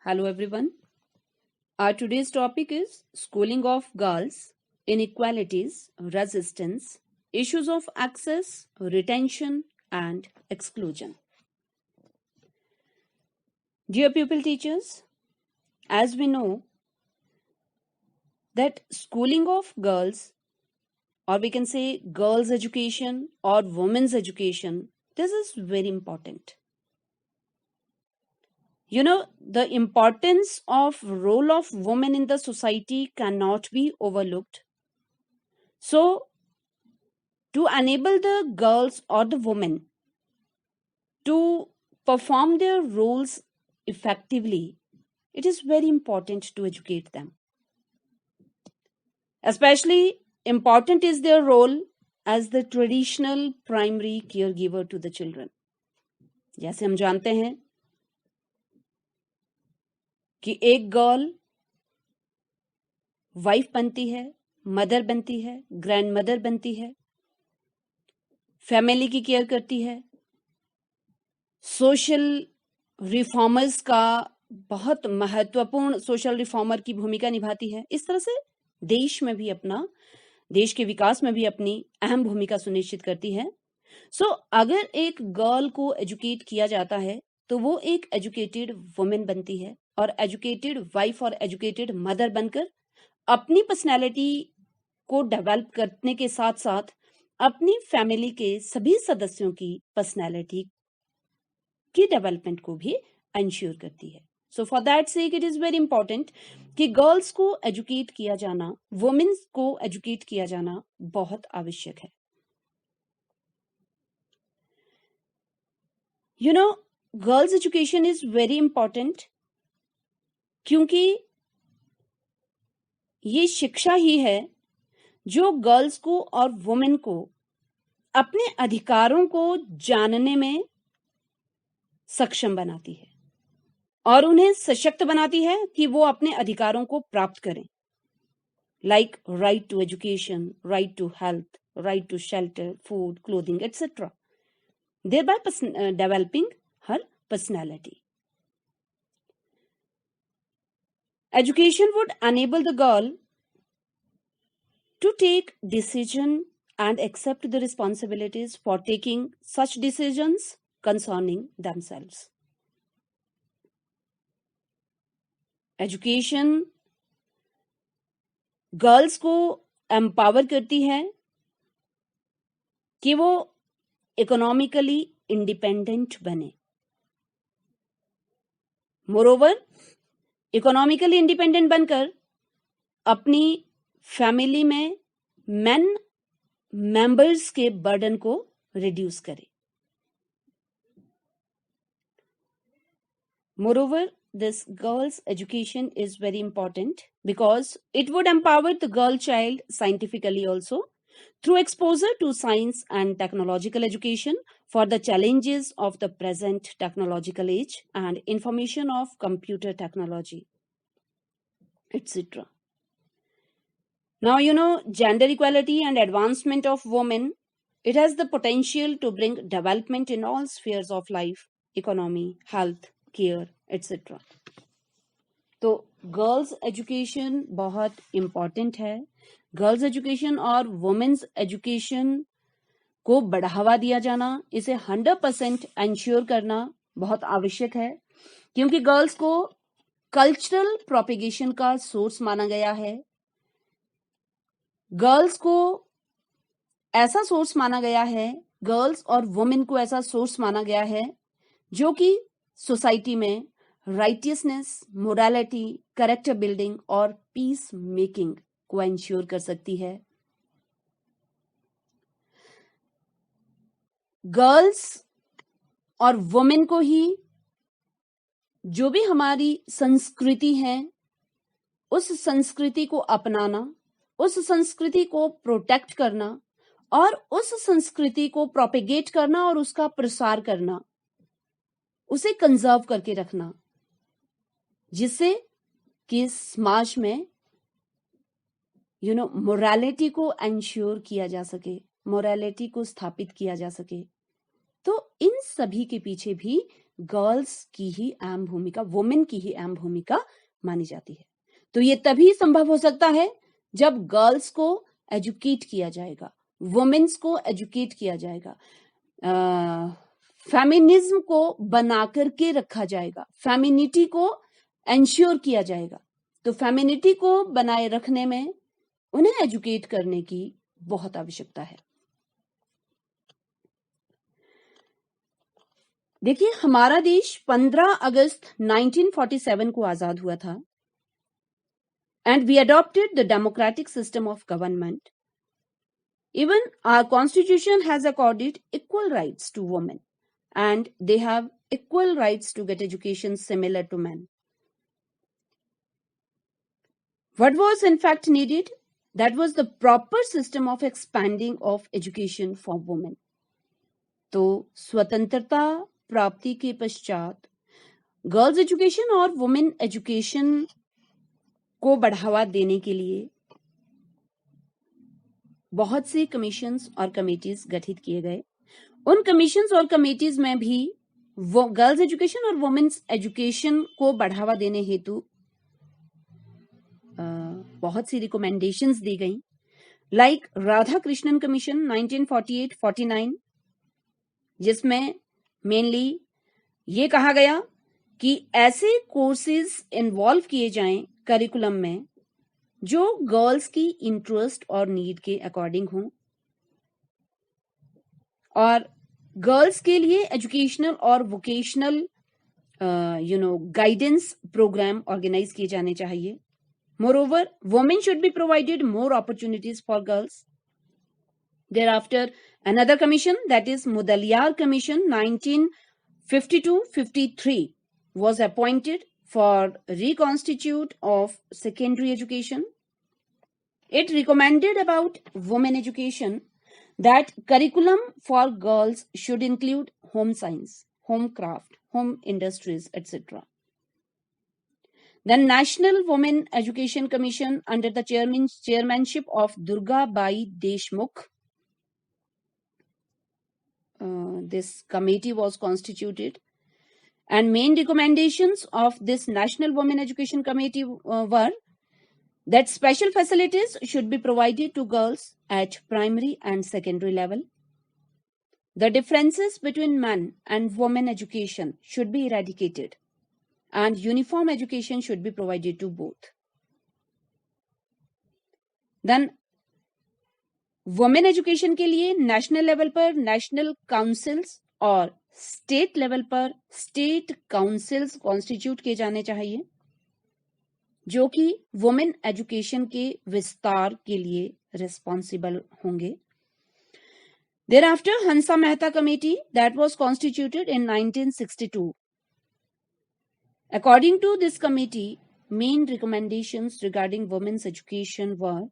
Hello everyone. Our today's topic is schooling of girls, inequalities, resistance, issues of access, retention and exclusion. Dear pupil teachers, as we know that schooling of girls, or we can say girls education or women's education, this is very important. You know, the importance of role of women in the society cannot be overlooked. So, to enable the girls or the women to perform their roles effectively, it is very important to educate them. Especially important is their role as the traditional primary caregiver to the children. जैसे हम जानते हैं कि एक girl wife बनती है, mother बनती है, ग्रैंड मदर बनती है, फैमिली की केयर करती है, सोशल रिफॉर्मर्स का बहुत महत्वपूर्ण सोशल रिफॉर्मर की भूमिका निभाती है। इस तरह से देश में भी अपना देश के विकास में भी अपनी अहम भूमिका सुनिश्चित करती है। अगर एक गर्ल को एजुकेट किया जाता है तो वो एक एजुकेटेड वुमेन बनती है और एजुकेटेड वाइफ और एजुकेटेड मदर बनकर अपनी पर्सनैलिटी को डेवलप करने के साथ साथ अपनी फैमिली के सभी सदस्यों की पर्सनैलिटी की डेवलपमेंट को भी इंश्योर करती है। So for that sake it is very important कि गर्ल्स को एजुकेट किया जाना, वुमेन्स को एजुकेट किया जाना बहुत आवश्यक है। You know, girls education is very important क्योंकि ये शिक्षा ही है जो गर्ल्स को और वुमेन को अपने अधिकारों को जानने में सक्षम बनाती है और उन्हें सशक्त बनाती है कि वो अपने अधिकारों को प्राप्त करें, like right to education, right to health, right to shelter, food, clothing etcetera, thereby developing her personality. Education would enable the girl to take decision and accept the responsibilities for taking such decisions concerning themselves. Education girls को empower करती है कि वो economically independent बने। Moreover, economically independent बनकर अपनी family में main members के बर्डन को रिड्यूस करे। Moreover, this girl's education is very important because it would empower the girl child scientifically also through exposure to science and technological education for the challenges of the present technological age and information of computer technology, etc. Now, you know, gender equality and advancement of women, it has the potential to bring development in all spheres of life, economy, health, care etcetera. तो girls education बहुत important है। Girls education और women's education को बढ़ावा दिया जाना, इसे 100% ensure करना बहुत आवश्यक है क्योंकि गर्ल्स को कल्चरल प्रोपेगेशन का सोर्स माना गया है। गर्ल्स को ऐसा सोर्स माना गया है, गर्ल्स और वुमेन को ऐसा सोर्स माना गया है जो कि सोसाइटी में राइटियसनेस, मोरालिटी, कैरेक्टर बिल्डिंग और पीस मेकिंग को इंश्योर कर सकती है। गर्ल्स और वुमेन को ही जो भी हमारी संस्कृति है उस संस्कृति को अपनाना, उस संस्कृति को प्रोटेक्ट करना और उस संस्कृति को प्रोपेगेट करना और उसका प्रसार करना, उसे कंजर्व करके रखना, जिससे कि समाज में मोरालिटी को इंश्योर किया जा सके, मोरालिटी को स्थापित किया जा सके, तो इन सभी के पीछे भी गर्ल्स की ही अहम भूमिका, वुमेन की ही अहम भूमिका मानी जाती है। तो ये तभी संभव हो सकता है जब गर्ल्स को एजुकेट किया जाएगा, वुमेन्स को एजुकेट किया जाएगा, फेमिनिज्म को बना करके रखा जाएगा, फेमिनिटी को एंश्योर किया जाएगा। तो फेमिनिटी को बनाए रखने में उन्हें एजुकेट करने की बहुत आवश्यकता है। देखिए, हमारा देश 15 अगस्त 1947 को आजाद हुआ था and we adopted the democratic system of government. Even our constitution has accorded equal rights to women and they have equal rights to get education similar to men. What was in fact needed? That was the proper system of expanding of education for women. तो स्वतंत्रता प्राप्ति के पश्चात girls education और women education को बढ़ावा देने के लिए बहुत से कमीशंस और कमेटीज गठित किए गए। उन कमीशंस और कमेटीज में भी गर्ल्स एजुकेशन और वुमेन्स एजुकेशन को बढ़ावा देने हेतु बहुत सी रिकमेंडेशंस दी गई, लाइक राधा कृष्णन कमीशन 1948-49, जिसमें मेनली ये कहा गया कि ऐसे कोर्सेज इन्वॉल्व किए जाएं करिकुलम में जो गर्ल्स की इंटरेस्ट और नीड के अकॉर्डिंग हों, और गर्ल्स के लिए एजुकेशनल और वोकेशनल गाइडेंस प्रोग्राम ऑर्गेनाइज किए जाने चाहिए। Moreover, women should be provided more opportunities for girls. Thereafter, another commission, that is Mudaliar Commission 1952-53, was appointed for reconstitute of secondary education. It recommended about women education that curriculum for girls should include home science, home craft, home industries, etc. Then National Women Education Commission under the chairmanship of Durga Bai Deshmukh. This committee was constituted, and main recommendations of this National Women Education Committee were that special facilities should be provided to girls at primary and secondary level. The differences between men and women education should be eradicated, and uniform education should be provided to both. Then women education के लिए national level पर national councils और state level पर state councils constitute किए जाने चाहिए, जो कि वुमेन एजुकेशन के विस्तार के लिए रिस्पॉन्सिबल होंगे। Thereafter, Hansa Mehta Committee that was constituted in 1962. According to this committee, main recommendations regarding women's education were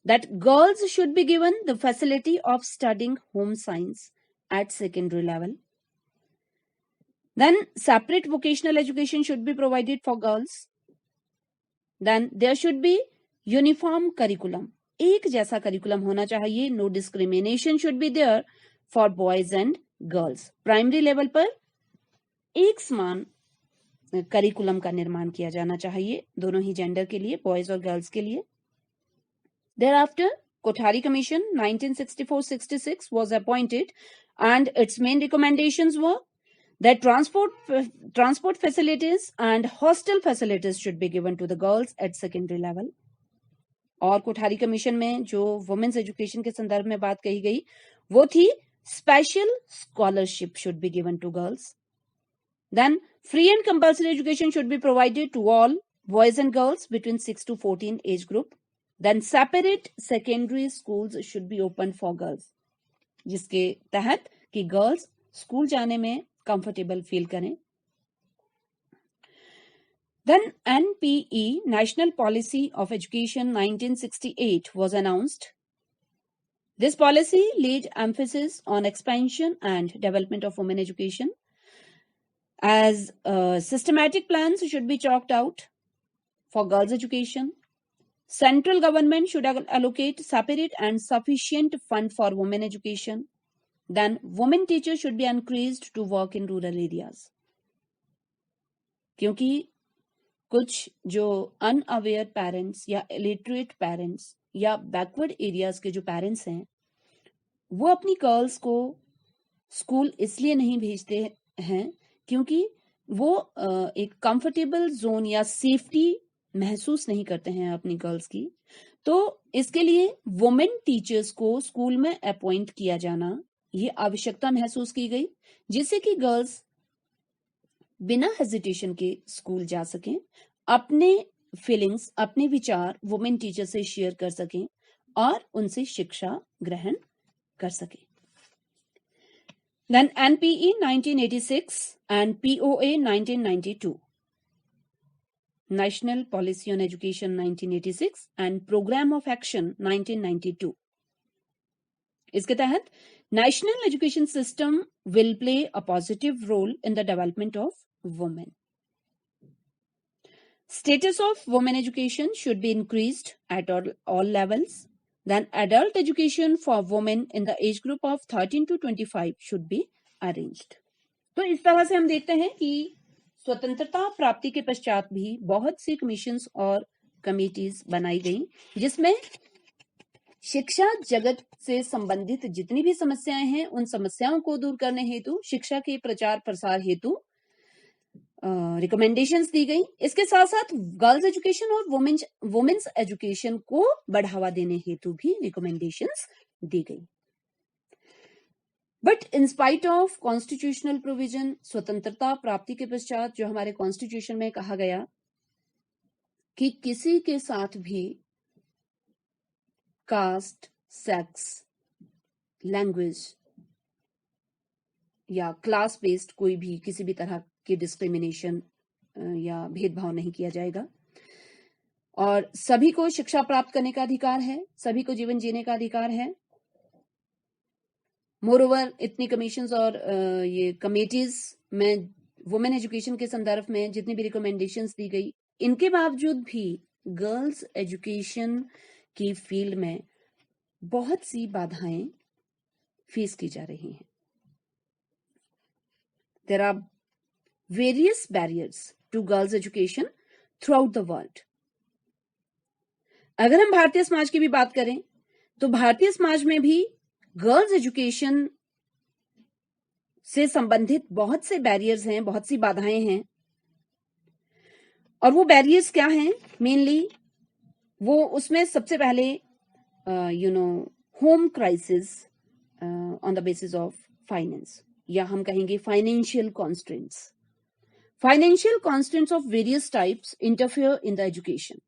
that girls should be given the facility of studying home science at secondary level. Then separate vocational education should be provided for girls. Then there should be uniform curriculum. एक जैसा curriculum होना चाहिए. No discrimination should be there for boys and girls. Primary level पर एक समान curriculum का निर्माण किया जाना चाहिए दोनों ही gender के लिए, boys और girls के लिए. Thereafter, Kothari Commission 1964-66 was appointed, and its main recommendations were that transport facilities and hostel facilities should be given to the girls at secondary level. और कोठारी कमीशन में जो वुमेन्स एजुकेशन के संदर्भ में बात कही गई वो थी special scholarship should be given to girls. Then free and compulsory education should be provided to all boys and girls between 6 to 14 age group. Then separate secondary schools should be open for girls, जिसके तहत कि girls school जाने में comfortable feel करें. Then NPE, National Policy of Education 1968, was announced. This policy laid emphasis on expansion and development of women education, as systematic plans should be chalked out for girls education. Central government should allocate separate and sufficient fund for women education. then women teachers should be encouraged to work in rural areas. क्योंकि कुछ जो unaware parents या illiterate parents या backward areas के जो parents हैं, वो अपनी गर्ल्स को स्कूल इसलिए नहीं भेजते हैं क्योंकि वो एक कंफर्टेबल जोन या सेफ्टी महसूस नहीं करते हैं अपनी गर्ल्स की। तो इसके लिए वुमेन टीचर्स को स्कूल में अपॉइंट किया जाना, ये आवश्यकता महसूस की गई, जिससे कि गर्ल्स बिना हेजिटेशन के स्कूल जा सकें, अपने फीलिंग्स, अपने विचार वुमेन टीचर से शेयर कर सकें और उनसे शिक्षा ग्रहण कर सकें। Then NPE 1986 and POA 1992, National Policy on Education 1986 and Program of Action 1992. इसके तहत National Education System will play a positive role in the development of women. Status of women education should be increased at all levels. Then adult education for women in the age group of 13 to 25 should be arranged. तो इस तरह से हम देखते हैं कि स्वतंत्रता प्राप्ति के पश्चात भी बहुत सी कमीशंस और कमेटीज बनाई गई, जिसमें शिक्षा जगत से संबंधित जितनी भी समस्याएं हैं उन समस्याओं को दूर करने हेतु, शिक्षा के प्रचार प्रसार हेतु रिकमेंडेशंस दी गई। इसके साथ साथ गर्ल्स एजुकेशन और वुमेन्स एजुकेशन को बढ़ावा देने हेतु भी रिकमेंडेशंस दी गई। But in spite of constitutional provision, स्वतंत्रता प्राप्ति के पश्चात जो हमारे कॉन्स्टिट्यूशन में कहा गया कि किसी के साथ भी कास्ट, सेक्स, लैंग्वेज या क्लास बेस्ड कोई भी किसी भी तरह की डिस्क्रिमिनेशन या भेदभाव नहीं किया जाएगा और सभी को शिक्षा प्राप्त करने का अधिकार है, सभी को जीवन जीने का अधिकार है। मोरओवर इतनी कमीशंस और ये कमेटीज में वुमेन एजुकेशन के संदर्भ में जितनी भी रिकमेंडेशंस दी गई, इनके बावजूद भी गर्ल्स एजुकेशन की फील्ड में बहुत सी बाधाएं फेस की जा रही हैं। There are various barriers to girls' education throughout the world. अगर हम भारतीय समाज की भी बात करें तो भारतीय समाज में भी गर्ल्स एजुकेशन से संबंधित बहुत से बैरियर्स हैं, बहुत सी बाधाएं हैं। और वो बैरियर्स क्या हैं? मेनली वो उसमें सबसे पहले home crisis on the basis of finance, या हम कहेंगे financial constraints. Financial constraints of various types interfere in the education.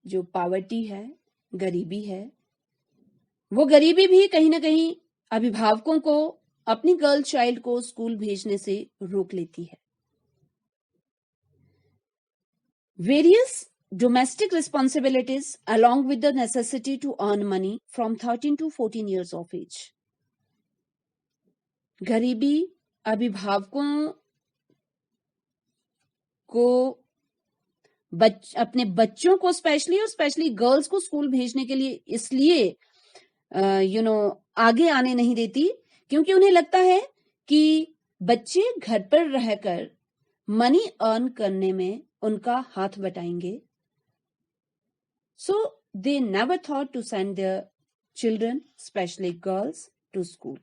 जो पॉवर्टी है, गरीबी है, वो गरीबी भी कहीं ना कहीं अभिभावकों को अपनी गर्ल चाइल्ड को स्कूल भेजने से रोक लेती है। Various domestic responsibilities along with the necessity to earn money from 13 to 14 years of age. गरीबी अभिभावकों को अपने बच्चों को स्पेशली और स्पेशली गर्ल्स को स्कूल भेजने के लिए इसलिए आगे आने नहीं देती क्योंकि उन्हें लगता है कि बच्चे घर पर रहकर मनी अर्न करने में उनका हाथ बटाएंगे। So they never thought to send their children, especially girls, to school.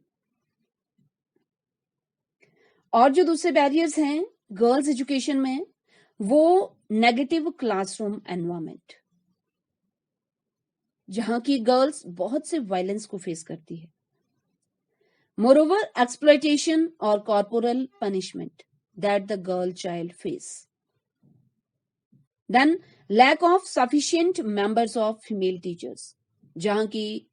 और जो दूसरे बैरियर्स हैं गर्ल्स एजुकेशन में, वो नेगेटिव क्लासरूम एनवायरनमेंट, जहां की गर्ल्स बहुत से वायलेंस को फेस करती है। मोरओवर एक्सप्लॉयटेशन और corporal punishment that the girl child face. Then lack of sufficient members of female teachers, जहां की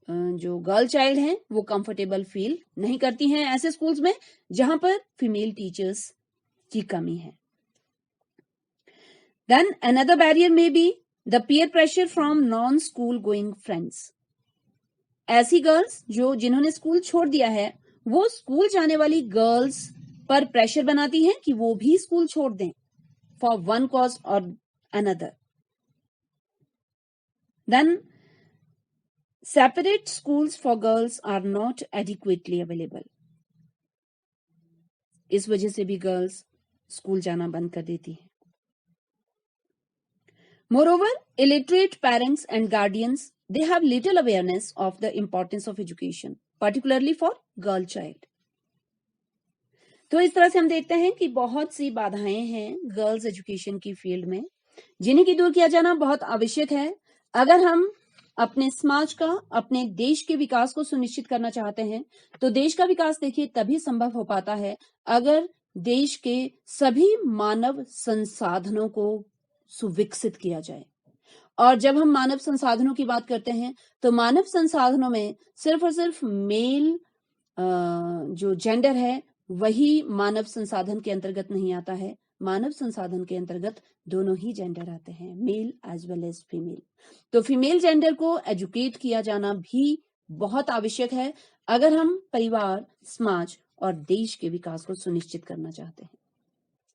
जो गर्ल चाइल्ड हैं वो कंफर्टेबल फील नहीं करती हैं ऐसे स्कूल्स में जहां पर फीमेल टीचर्स की कमी है। देन अनदर बैरियर में be the peer pressure from non school going friends. ऐसी गर्ल्स जिन्होंने स्कूल छोड़ दिया है, वो स्कूल जाने वाली गर्ल्स पर प्रेशर बनाती हैं कि वो भी स्कूल छोड़ दें फॉर वन कॉज और another. Then Separate schools for girls are not adequately available. इस वजह से भी गर्ल्स स्कूल जाना बंद कर देती है. Moreover, illiterate parents and guardians, they have little awareness of the importance of education, particularly for girl child. तो इस तरह से हम देखते हैं कि बहुत सी बाधाएं हैं गर्ल्स एजुकेशन की फील्ड में, जिन्हें की दूर किया जाना बहुत आवश्यक है अगर हम अपने समाज का, अपने देश के विकास को सुनिश्चित करना चाहते हैं. तो देश का विकास देखिए तभी संभव हो पाता है अगर देश के सभी मानव संसाधनों को सुविकसित किया जाए. और जब हम मानव संसाधनों की बात करते हैं तो मानव संसाधनों में सिर्फ और सिर्फ मेल जो जेंडर है वही मानव संसाधन के अंतर्गत नहीं आता है. मानव संसाधन के अंतर्गत दोनों ही जेंडर आते हैं, male as well as female. तो फीमेल जेंडर को एजुकेट किया जाना भी बहुत आवश्यक है अगर हम परिवार, समाज और देश के विकास को सुनिश्चित करना चाहते हैं.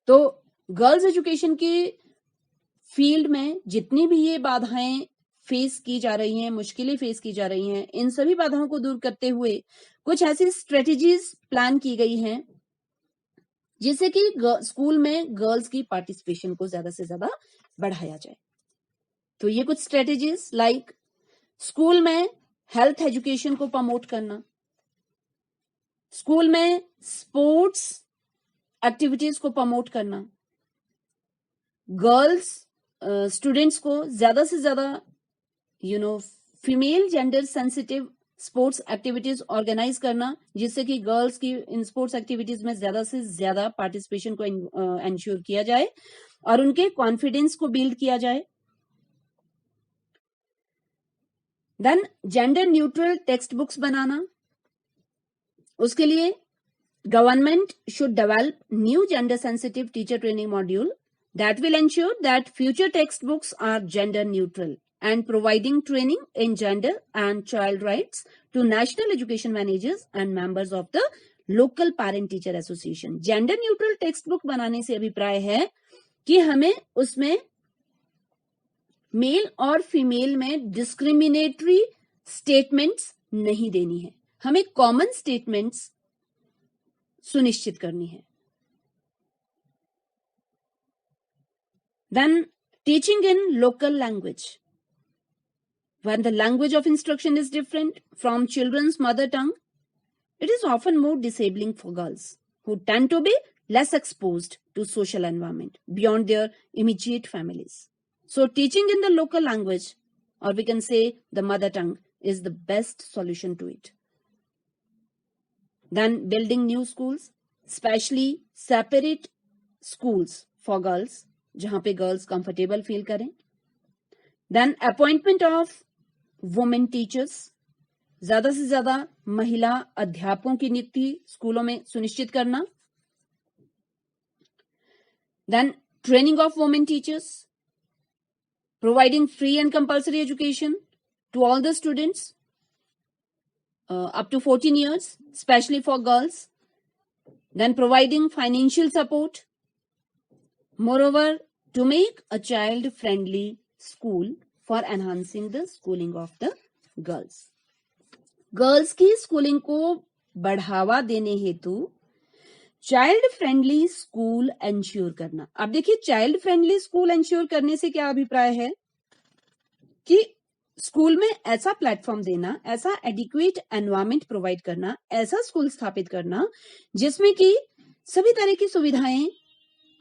तो गर्ल्स एजुकेशन की फील्ड में जितनी भी ये बाधाएं फेस की जा रही हैं, मुश्किलें फेस की जा रही हैं, इन सभी बाधाओं को दूर करते हुए कुछ ऐसी स्ट्रेटेजीज प्लान की गई हैं जिससे कि स्कूल में गर्ल्स की पार्टिसिपेशन को ज्यादा से ज्यादा बढ़ाया जाए. तो ये कुछ स्ट्रेटेजीज लाइक स्कूल में हेल्थ एजुकेशन को प्रमोट करना, स्कूल में स्पोर्ट्स एक्टिविटीज को प्रमोट करना, गर्ल्स स्टूडेंट्स को ज्यादा से ज्यादा female gender sensitive sports activities organise करना जिससे कि गर्ल्स की इन स्पोर्ट्स एक्टिविटीज में ज्यादा से ज्यादा पार्टिसिपेशन को एंश्योर किया जाए और उनके कॉन्फिडेंस को बिल्ड किया जाए. Then gender neutral text books बनाना, उसके लिए government should develop new gender sensitive teacher training module that will ensure that future textbooks are gender neutral and providing training in gender and child rights to national education managers and members of the local parent teacher association. Gender neutral textbook बनाने से अभिप्राय है कि हमें उसमें mail और female में discriminatory statements नहीं देनी है, हमें कॉमन स्टेटमेंट्स सुनिश्चित करनी है. Then teaching in local language. When the language of instruction is different from children's mother tongue, it is often more disabling for girls who tend to be less exposed to social environment beyond their immediate families. So teaching in the local language, or we can say the mother tongue, is the best solution to it. Then building new schools, especially separate schools for girls, जहां पे girls comfortable feel करें. Then appointment of women teachers, ज्यादा से ज्यादा महिला अध्यापकों की नियुक्ति स्कूलों में सुनिश्चित करना. Then training of women teachers, providing free and compulsory education to all the students up to 14 years, especially for girls. Then providing financial support. Moreover, to make a child-friendly school for enhancing the schooling of the girls. Girls की schooling को बढ़ावा देने हेतु child friendly school ensure करना. अब देखिए, child friendly school ensure करने से क्या अभिप्राय है कि स्कूल में ऐसा प्लेटफॉर्म देना, ऐसा एडिक्वेट एनवायरमेंट प्रोवाइड करना, ऐसा स्कूल स्थापित करना जिसमें कि सभी तरह की सुविधाएं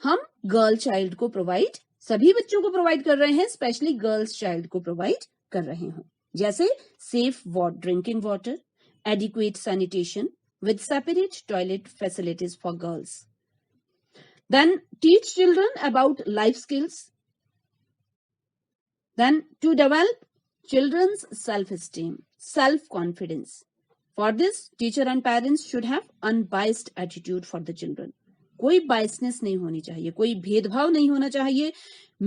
हम गर्ल चाइल्ड को प्रोवाइड, सभी बच्चों को प्रोवाइड कर रहे हैं, स्पेशली गर्ल्स चाइल्ड को प्रोवाइड कर रहे हों. जैसे safe drinking water, adequate sanitation with separate toilet facilities for girls. Then teach children about life skills. Then to develop children's self-esteem, self-confidence. For this, teacher and parents should have unbiased attitude for the children. कोई biasness नहीं होनी चाहिए, कोई भेदभाव नहीं होना चाहिए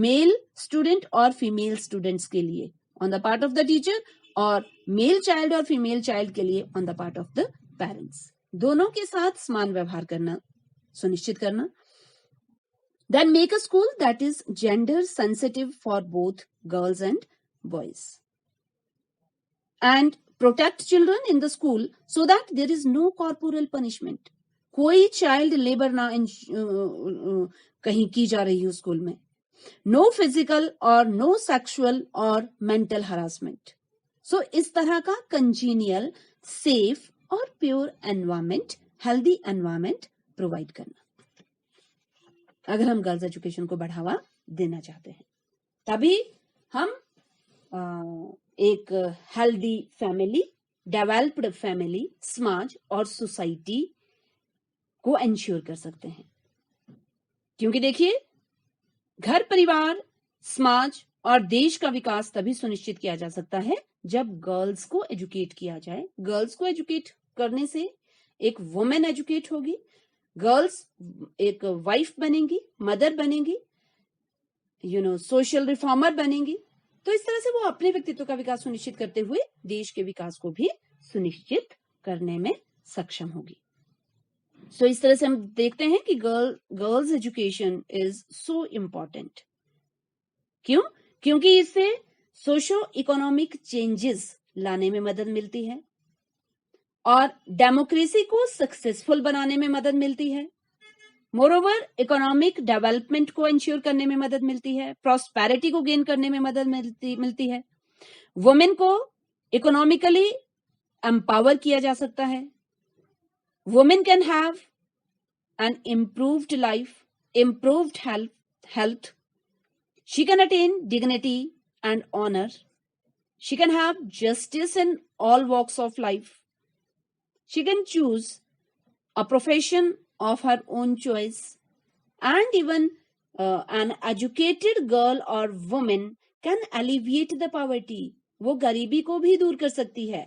male student और फीमेल स्टूडेंट्स के लिए on the part of the teacher, और मेल चाइल्ड और फीमेल चाइल्ड के लिए on the part of the parents. दोनों के साथ समान व्यवहार करना सुनिश्चित करना. Then make a school that is gender sensitive for both girls and boys. and protect children in the school so that there is no corporal punishment. कोई child labour ना कहीं की जा रही हो स्कूल में. नो फिजिकल और no sexual और मेंटल हरासमेंट. सो इस तरह का कंजीनियल, सेफ और pure environment, healthy environment provide करना, अगर हम गर्ल्स एजुकेशन को बढ़ावा देना चाहते हैं, तभी हम एक हेल्दी फैमिली, डेवलप्ड फैमिली, समाज और सोसाइटी को एंश्योर कर सकते हैं. क्योंकि देखिए, घर, परिवार, समाज और देश का विकास तभी सुनिश्चित किया जा सकता है जब गर्ल्स को एजुकेट किया जाए. गर्ल्स को एजुकेट करने से एक वुमेन एजुकेट होगी, गर्ल्स एक वाइफ बनेंगी, मदर बनेंगी, सोशल रिफॉर्मर बनेंगी. तो इस तरह से वो अपने व्यक्तित्व का विकास सुनिश्चित करते हुए देश के विकास को भी सुनिश्चित करने में सक्षम होगी. सो इस तरह से हम देखते हैं कि girls education is so important. क्यों? क्योंकि इससे सोशो इकोनॉमिक चेंजेस लाने में मदद मिलती है और डेमोक्रेसी को सक्सेसफुल बनाने में मदद मिलती है. मोरओवर, इकोनॉमिक डेवलपमेंट को इंश्योर करने में मदद मिलती है, प्रॉस्पेरिटी को गेन करने में मदद मिलती है. वुमेन को इकोनॉमिकली एम्पावर किया जा सकता है. Women can have an improved life, improved health. She can attain dignity and honor. She can have justice in all walks of life. She can choose a profession of her own choice. And even an educated girl or woman can alleviate the poverty. वो गरीबी को भी दूर कर सकती है.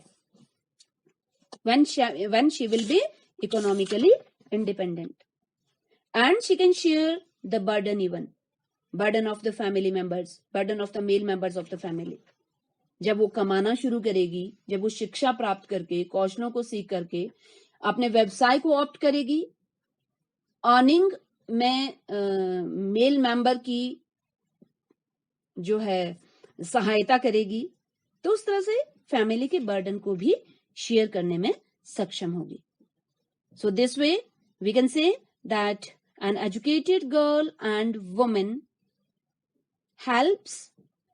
When she will be economically independent, and she can share the burden of the family members, burden of the male members of the family. जब वो कमाना शुरू करेगी, जब वो शिक्षा प्राप्त करके, कौशलों को सीख करके अपने व्यवसाय को ऑप्ट करेगी, अर्निंग में मेल मेंबर की जो है सहायता करेगी, तो उस तरह से फैमिली के बर्डन को भी शेयर करने में सक्षम होगी. So this way we can say that an educated girl and woman helps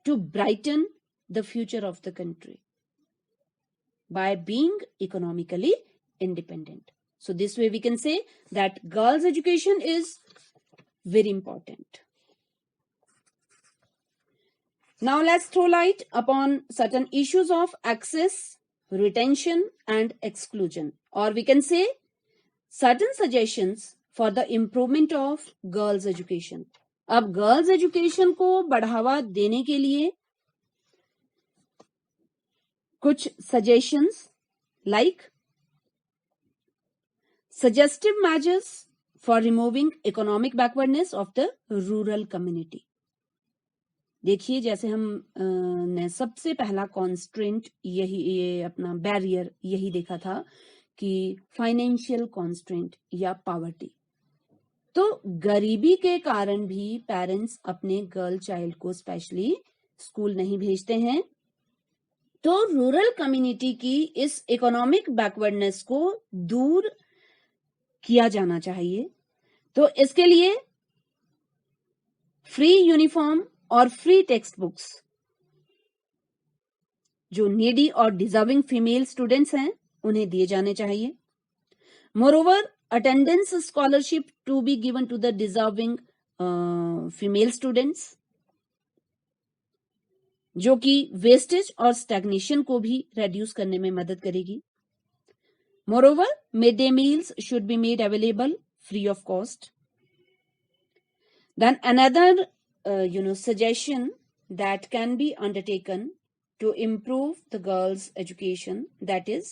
to brighten the future of the country by being economically independent. So this way we can say that girls' education is very important. Now let's throw light upon certain issues of access, retention and exclusion, or we can say certain suggestions for the improvement of girls education. अब girls education को बढ़ावा देने के लिए कुछ suggestions like suggestive measures for removing economic backwardness of the rural community. देखिए, जैसे हम ने सबसे पहला कॉन्स्ट्रेंट ये अपना बैरियर यही देखा था कि फाइनेंशियल कॉन्स्ट्रेंट या पॉवर्टी. तो गरीबी के कारण भी पेरेंट्स अपने गर्ल चाइल्ड को स्पेशली स्कूल नहीं भेजते हैं. तो रूरल कम्युनिटी की इस इकोनॉमिक बैकवर्डनेस को दूर किया जाना चाहिए. तो इसके लिए फ्री यूनिफॉर्म और फ्री टेक्स्ट बुक्स जो नीडी और डिजर्विंग फीमेल स्टूडेंट्स हैं उन्हें दिए जाने चाहिए. Moreover, attendance scholarship to be given to the deserving female students, जो कि वेस्टेज और स्टैग्नेशन को भी रेड्यूस करने में मदद करेगी. Moreover, mid day meals should be made available free of cost. Then another suggestion that can be undertaken to improve the girls' education, that is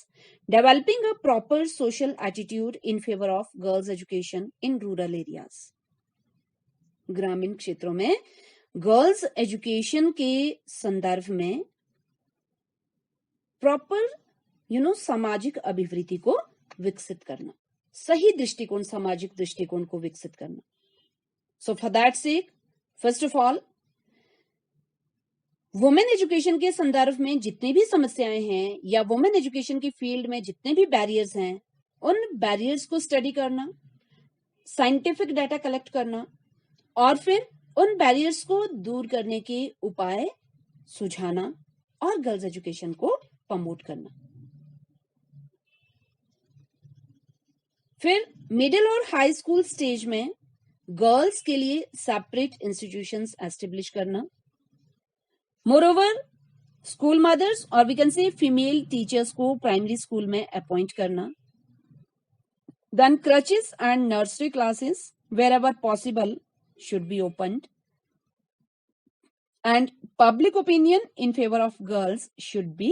developing a proper social attitude in favor of girls' education in rural areas. ग्रामीण क्षेत्रों में girls education के संदर्भ में proper सामाजिक अभिवृद्धि को विकसित करना, सही दृष्टिकोण, सामाजिक दृष्टिकोण को विकसित करना. So for that sake, first of all, women education के संदर्भ में जितनी भी समस्याएं हैं या वुमेन एजुकेशन की फील्ड में जितने भी बैरियर्स हैं, उन बैरियर्स को स्टडी करना, साइंटिफिक डाटा कलेक्ट करना और फिर उन बैरियर्स को दूर करने के उपाय सुझाना और गर्ल्स एजुकेशन को प्रमोट करना। फिर मिडिल और हाई स्कूल स्टेज में गर्ल्स के लिए सेपरेट इंस्टीट्यूशंस एस्टेब्लिश करना। मोरओवर स्कूल मदर्स और we can say female teachers को प्राइमरी स्कूल में अपॉइंट करना। Then creches and nursery classes wherever possible should be opened, and public opinion in favor of girls should be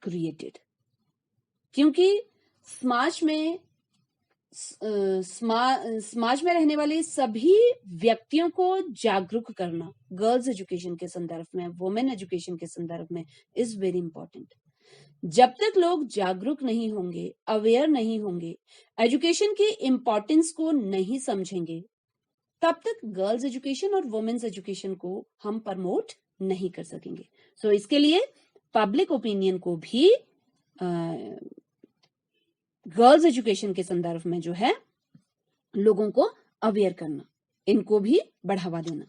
created. क्योंकि समाज में रहने वाले सभी व्यक्तियों को जागरूक करना गर्ल्स एजुकेशन के संदर्भ में, वुमेन एजुकेशन के संदर्भ में इज वेरी इंपॉर्टेंट। जब तक लोग जागरूक नहीं होंगे, अवेयर नहीं होंगे, एजुकेशन की इम्पोर्टेंस को नहीं समझेंगे, तब तक गर्ल्स एजुकेशन और वुमेन्स एजुकेशन को हम प्रमोट नहीं कर सकेंगे। सो इसके लिए पब्लिक ओपिनियन को भी गर्ल्स एजुकेशन के संदर्भ में जो है लोगों को अवेयर करना, इनको भी बढ़ावा देना।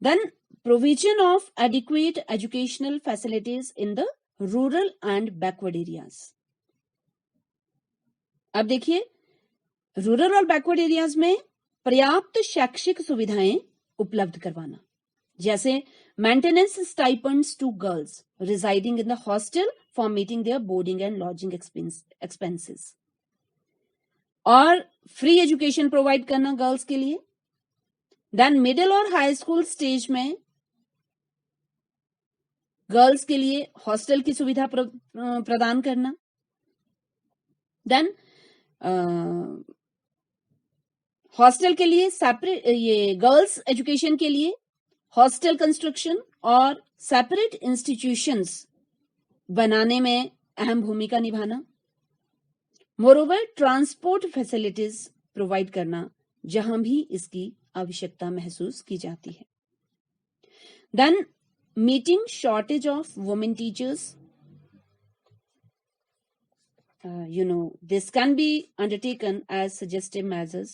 Then provision of adequate educational facilities in the rural and backward areas. अब देखिए, रूरल और बैकवर्ड एरियाज में पर्याप्त शैक्षिक सुविधाएं उपलब्ध करवाना, जैसे maintenance stipends to girls residing in the hostel for meeting their boarding and lodging expenses, और फ्री एजुकेशन प्रोवाइड करना गर्ल्स के लिए। देन मिडिल और हाई स्कूल स्टेज में गर्ल्स के लिए हॉस्टल की सुविधा प्रदान करना। देन हॉस्टल के लिए सेपरेट, ये गर्ल्स एजुकेशन के लिए हॉस्टल कंस्ट्रक्शन और सेपरेट इंस्टीट्यूशंस बनाने में अहम भूमिका निभाना। मोरओवर ट्रांसपोर्ट फैसिलिटीज प्रोवाइड करना जहां भी इसकी आवश्यकता महसूस की जाती है। Then meeting shortage of women teachers, this can be undertaken as suggestive measures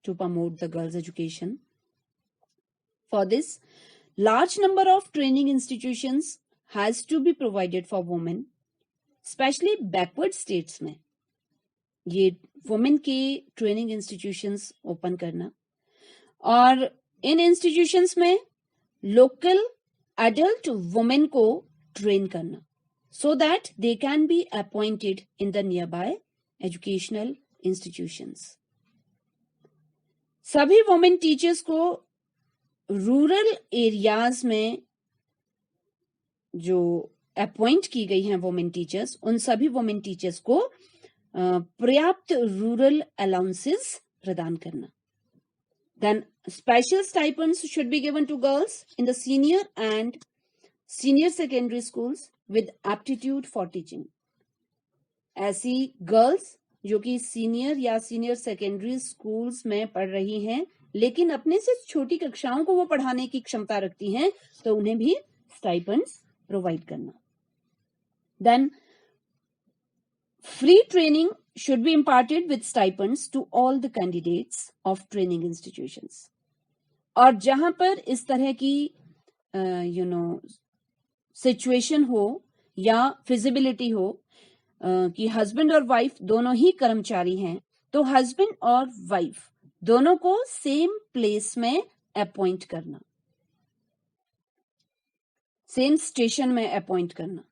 to promote the girls' education. For this, large number of training institutions has to be provided for women, especially backward states में ये women के training institutions open करना, और इन institutions में local adult women को train करना, so that they can be appointed in the nearby educational institutions. सभी women teachers को रूरल एरियाज में जो अपॉइंट की गई हैं वुमेन टीचर्स, उन सभी वुमेन टीचर्स को पर्याप्त रूरल अलाउंसेस प्रदान करना। Then special stipends should be given to girls in the senior and senior secondary schools with aptitude for teaching. ऐसी गर्ल्स जो कि सीनियर या सीनियर सेकेंडरी स्कूल्स में पढ़ रही हैं, लेकिन अपने से छोटी कक्षाओं को वो पढ़ाने की क्षमता रखती हैं, तो उन्हें भी स्टाइपेंड्स प्रोवाइड करना। Then free training should be imparted with stipends to all the candidates of training institutions. और जहां पर इस तरह की सिचुएशन हो या फिजिबिलिटी हो कि हस्बैंड और वाइफ दोनों ही कर्मचारी हैं, तो हस्बैंड और वाइफ दोनों को सेम प्लेस में अपॉइंट करना, सेम स्टेशन में अपॉइंट करना,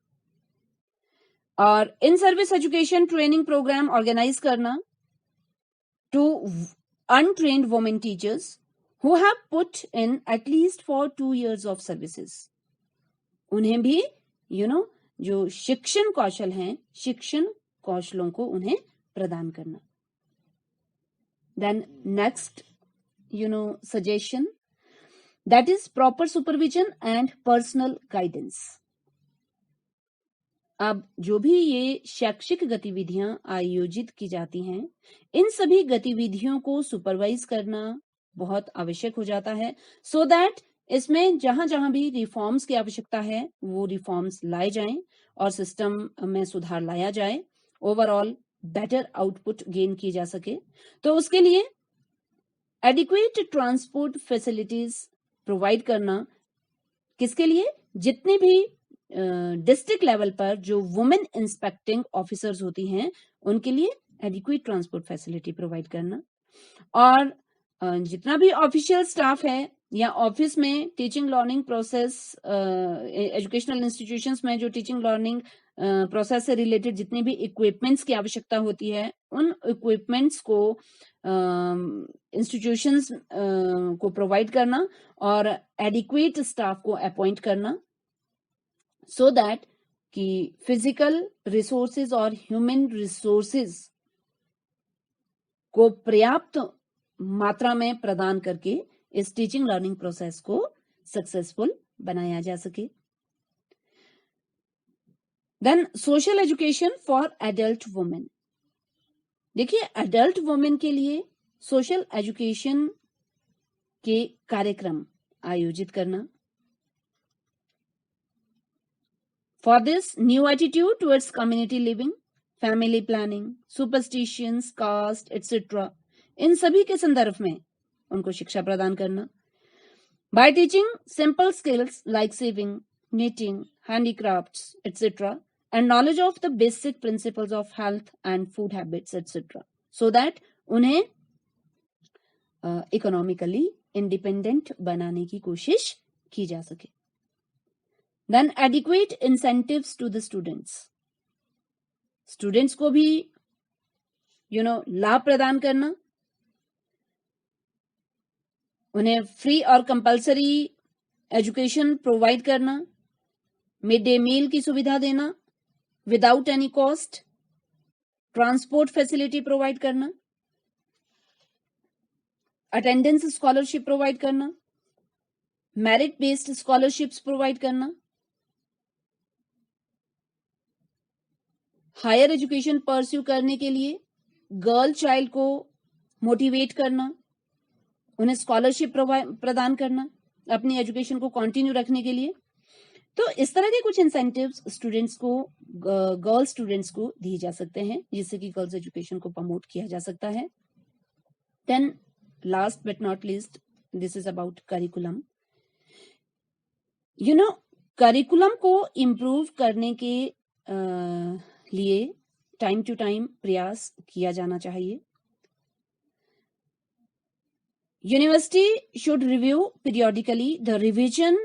और in service education training programme organise करना to untrained women teachers who have put in at least for 2 years of services. उन्हें भी जो शिक्षण कौशल हैं, शिक्षण कौशलों को उन्हें प्रदान करना। Then next suggestion, that is proper supervision and personal guidance. अब जो भी ये शैक्षिक गतिविधियां आयोजित की जाती हैं, इन सभी गतिविधियों को सुपरवाइज करना बहुत आवश्यक हो जाता है, सो दैट इसमें जहां जहां भी रिफॉर्म्स की आवश्यकता है वो रिफॉर्म्स लाए जाएं और सिस्टम में सुधार लाया जाए, ओवरऑल बेटर आउटपुट गेन की जा सके। तो उसके लिए एडिक्वेट ट्रांसपोर्ट फैसिलिटीज प्रोवाइड करना, किसके लिए? जितने भी डिस्ट्रिक्ट लेवल पर जो वुमेन इंस्पेक्टिंग ऑफिसर्स होती हैं उनके लिए एडिक्वेट ट्रांसपोर्ट फैसिलिटी प्रोवाइड करना। और जितना भी ऑफिशियल स्टाफ है या ऑफिस में teaching learning process, educational institutions में जो टीचिंग लर्निंग प्रोसेस से रिलेटेड जितने भी इक्विपमेंट्स की आवश्यकता होती है उन इक्विपमेंट्स को इंस्टीट्यूशंस को प्रोवाइड करना और एडिक्वेट स्टाफ को अपॉइंट करना, सो दैट कि फिजिकल रिसोर्सेज और ह्यूमन रिसोर्सेज को पर्याप्त मात्रा में प्रदान करके इस टीचिंग लर्निंग प्रोसेस को सक्सेसफुल बनाया जा सके। Then social education for adult women. देखिए, एडल्ट वुमेन के लिए सोशल एजुकेशन के कार्यक्रम आयोजित करना। For this new attitude towards community living, family planning, superstitions, caste etcetera, इन सभी के संदर्भ में उनको शिक्षा प्रदान करना। By teaching simple skills like saving, knitting, handicrafts, etc., and knowledge of the basic principles of health and food habits, etc., so that उन्हें इकोनॉमिकली इंडिपेंडेंट बनाने की कोशिश की जा सके। Then adequate incentives to the students, students को भी लाभ प्रदान करना, उन्हें फ्री और कंपलसरी एजुकेशन प्रोवाइड करना, मिड डे मील की सुविधा देना without any cost, transport facility provide करना, अटेंडेंस स्कॉलरशिप प्रोवाइड करना, मेरिट बेस्ड स्कॉलरशिप्स प्रोवाइड करना, हायर एजुकेशन परस्यू करने के लिए गर्ल चाइल्ड को मोटिवेट करना, उन्हें स्कॉलरशिप प्रदान करना अपनी एजुकेशन को कंटिन्यू रखने के लिए। तो इस तरह के कुछ इंसेंटिव्स स्टूडेंट्स को, गर्ल स्टूडेंट्स को दिए जा सकते हैं जिससे कि गर्ल्स एजुकेशन को प्रमोट किया जा सकता है। Then last but not least, this is about curriculum. Curriculum को इम्प्रूव करने के लिए टाइम टू टाइम प्रयास किया जाना चाहिए। University should review periodically the revision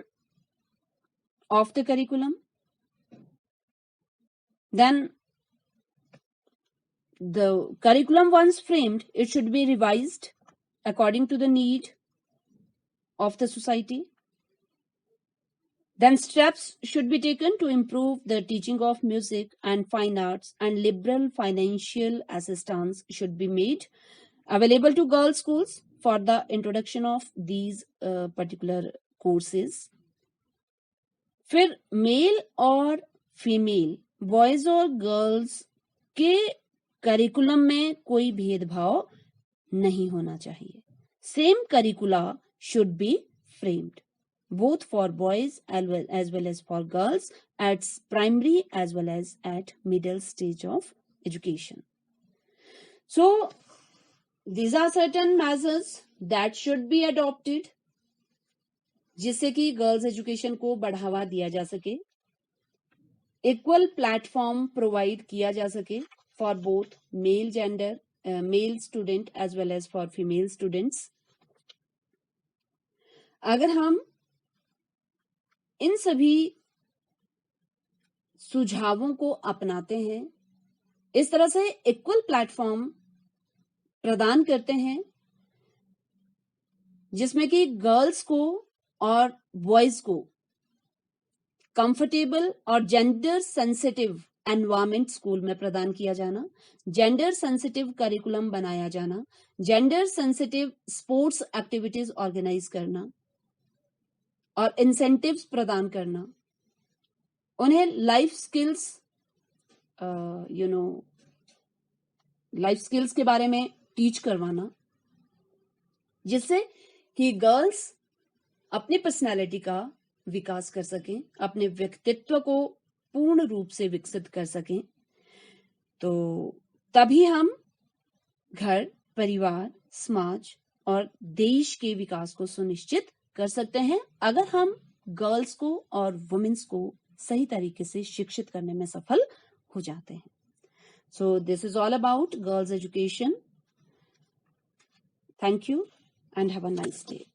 of the curriculum. Then the curriculum once framed, it should be revised according to the need of the society. Then steps should be taken to improve the teaching of music and fine arts, and liberal financial assistance should be made available to girls schools for the introduction of these particular courses. फिर mail और female, boys और girls के curriculum में कोई भेदभाव नहीं होना चाहिए। Same करिकुला should be framed both for boys as well as for girls at primary as well as at middle stage of education. So these are certain measures that should be adopted जिससे कि girls education को बढ़ावा दिया जा सके, equal platform provide किया जा सके for both male gender, male student as well as for female students. अगर हम इन सभी सुझावों को अपनाते हैं, इस तरह से इक्वल प्लेटफॉर्म प्रदान करते हैं जिसमें कि गर्ल्स को और बॉयज को कंफर्टेबल और जेंडर सेंसिटिव एनवायरमेंट स्कूल में प्रदान किया जाना, जेंडर सेंसिटिव करिकुलम बनाया जाना, gender sensitive sports activities organise करना और इंसेंटिव्स प्रदान करना, उन्हें लाइफ स्किल्स के बारे में टीच करवाना, जिससे कि गर्ल्स अपनी पर्सनालिटी का विकास कर सकें, अपने व्यक्तित्व को पूर्ण रूप से विकसित कर सकें, तो तभी हम घर, परिवार, समाज और देश के विकास को सुनिश्चित कर सकते हैं, अगर हम गर्ल्स को और वुमेन्स को सही तरीके से शिक्षित करने में सफल हो जाते हैं। So this is all about girls education. Thank you and have a nice day.